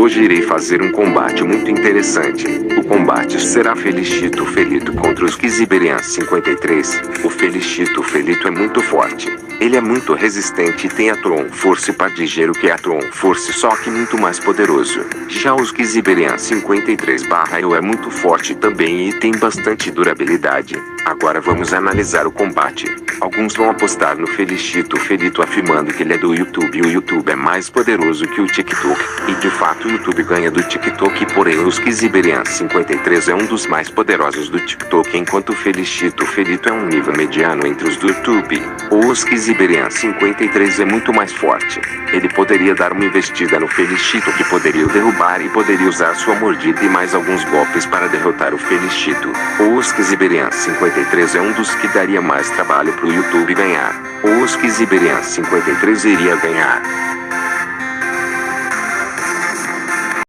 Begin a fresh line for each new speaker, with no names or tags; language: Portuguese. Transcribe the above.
Hoje irei fazer um combate muito interessante. O combate será Felicito Felito contra os Skiziberian 53. O Felicito Felito é muito forte. Ele é muito resistente e tem a Tron Force para dizer o que é a Tron Force, só que muito mais poderoso. Já os Skiziberian 53/Eu é muito forte também e tem bastante durabilidade. Agora vamos analisar o combate. Alguns vão apostar no Felicito Felito afirmando que ele é do YouTube e o YouTube é mais poderoso que o TikTok. E de fato o YouTube ganha do TikTok, porém o Skiziberian 53 é um dos mais poderosos do TikTok, enquanto o Felicito Felito é um nível mediano entre os do YouTube. O Skiziberian 53 é muito mais forte. Ele poderia dar uma investida no Felicito, que poderia o derrubar e poderia usar sua mordida e mais alguns golpes para derrotar o Felicito. O Skiziberian 53 é um dos que daria mais trabalho pro YouTube ganhar. O Skiziberian 53 iria ganhar.